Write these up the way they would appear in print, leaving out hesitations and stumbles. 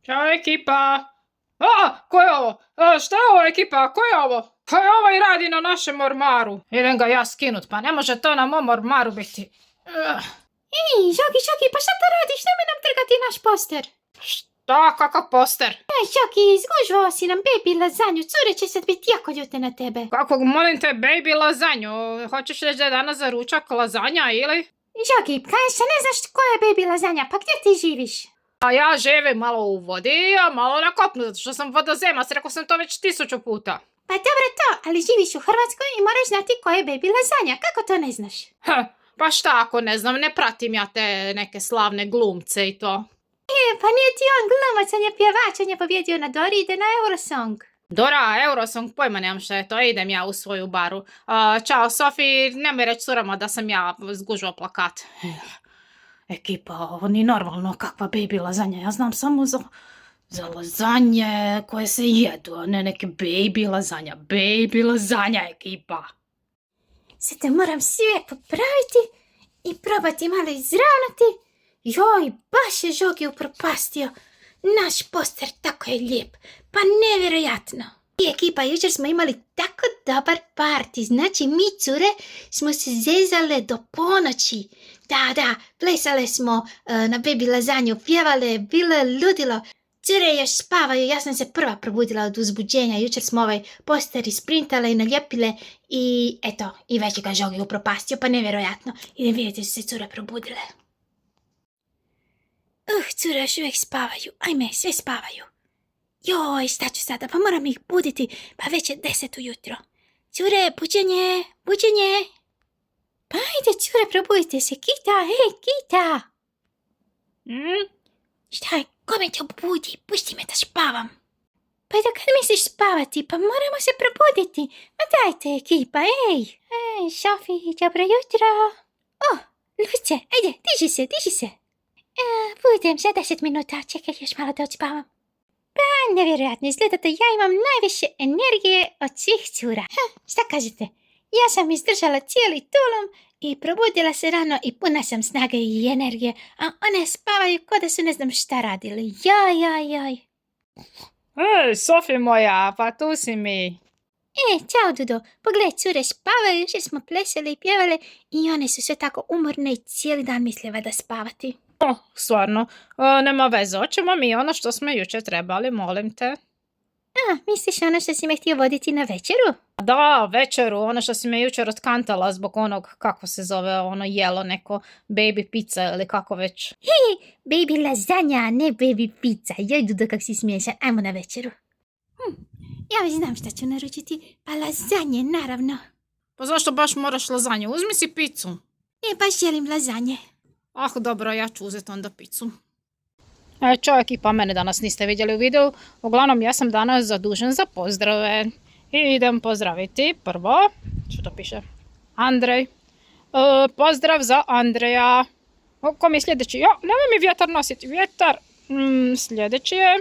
Ćao ekipa! Ko je ovo? Šta je ovo ekipa? Ko je ovo? Ko je ovaj radi na našem ormaru? Idem ga ja skinut, pa ne može to na mom ormaru biti. Ej, Žoki, pa šta to radiš? Nemoj nam trgati naš poster. Šta? Kakav poster? Ej, Žoki, izgužvao si nam baby lazanju. Cure će sad biti jako ljute na tebe. Kakvog molim te baby lazanju? Hoćeš reći da je danas za ručak lazanja ili? Žoki, kažeš da ne znaš ko je baby lazanja, pa gdje ti živiš? A ja živim malo u vodi, a malo na kopnu, zato što sam vodozemac, rekao sam to već 1000 puta. Pa dobro to, ali živiš u Hrvatskoj i moraš znati ko je baby lazanja. Kako to ne znaš? Pa šta ako ne znam, ne pratim ja te neke slavne glumce i to. Pa nije ti on glumac, on je pjevač, on je pobjedio na Dori, ide na Eurosong. Dora, Eurosong, pojma nemam šta je to, idem ja u svoju baru. Ćao Sofi, nemoj reći curama da sam ja zgužila plakat. Ekipa, ovo nije normalno, kakva baby lazanja, ja znam samo za lazanje koje se jedu, a ne neke baby lazanja ekipa. Sad te moram sve popraviti i probati malo izravnati. Joj, baš je Žogi upropastio. Naš poster tako je lijep, pa nevjerojatno. I ekipa, jučer smo imali tako dobar party, znači mi cure smo se zezale do ponoći. Da, plesale smo na baby lazanju, pjevale, bilo je ludilo. Cure još spavaju, ja sam se prva probudila od uzbuđenja, jučer smo ovaj poster isprintale i nalijepile i eto, i već je ga Žogi upropastio, pa nevjerojatno. Idem vidjeti su se cure probudile. Cure još uvijek spavaju, ajme, sve spavaju. Joj, šta ću sada, pa moram ih buditi, pa već je 10 ujutro. Cure, buđenje. Pa ajde, cure, probudite se, Kita, hej, Kita. Šta je, ko me te obudi, pusti me da spavam. Pa do kad misliš spavati, pa moramo se probuditi. Ma dajte, ekipa, ej. Ej, Sofi, dobro jutro. Luce, ajde, diži se. Budem za 10 minuta, čekaj još malo da odspavam. Pa, nevjerojatno, izgleda da ja imam najviše energije od svih cura. Šta kažete? Ja sam izdržala cijeli tulum i probudila se rano i puna sam snage i energije, a one spavaju ko da su ne znam šta radili. Joj. Ej, Sofi moja, pa tu si mi. Ćao Dudo, pogledaj, cure spavaju, jučer smo plesali i pjevale i one su sve tako umorne i cijeli dan misle da spavati. Stvarno, nema veze, hoćemo mi ono što smo jučer trebali, molim te. Misliš ono što si me htio voditi na večeru? Da, večeru, ono što si me jučer otkantala zbog onog, kako se zove, ono jelo neko, baby pizza ili kako već. Baby lazanja, a ne baby pizza. Joj Dudo, kak si smiješan, ajmo na večeru. Ja već znam šta ću naručiti, pa lazanje, naravno. Pa zašto baš moraš lazanje? Uzmi si picu. Baš želim lazanje. Dobro, ja ću uzeti onda picu. Ćao ekipa, mene danas niste vidjeli u videu. Uglavnom, ja sam danas zadužen za pozdrave. I idem pozdraviti prvo, što to piše, Andrej. Pozdrav za Andreja. Ko mi je sljedeći? Nemoj mi vjetar nositi, vjetar. Sljedeći je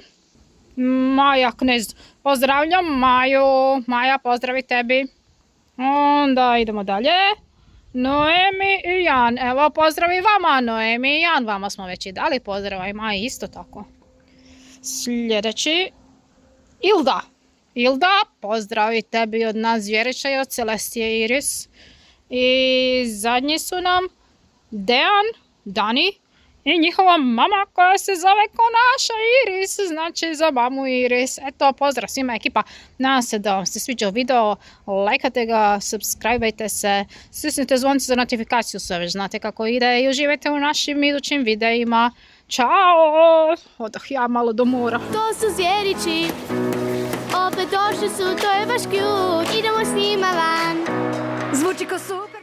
Maja Knez. Pozdravljam Maju. Maja, pozdravi tebi. Onda idemo dalje. Noemi i Jan, evo pozdravi vama, Noemi i Jan, vama smo već i dali pozdrava i Maji isto tako. Sljedeći, Ilda, pozdravi tebi od nas Zvjerića i od Celestije Iris. I zadnji su nam Dani i njihova mama koja se zove ko naša Iris, znači za mamu Iris. Eto, pozdrav svima ekipa, nadam se da vam se sviđao video, lajkate ga, subscribeajte se, stisnite zvonce za notifikaciju, sve već znate kako ide i uživajte u našim idućim videima. Ćao! Odah ja malo do mora. To su zvjerići, opet došli su, to je baš cute, idemo s njima van. Zvuči ko super.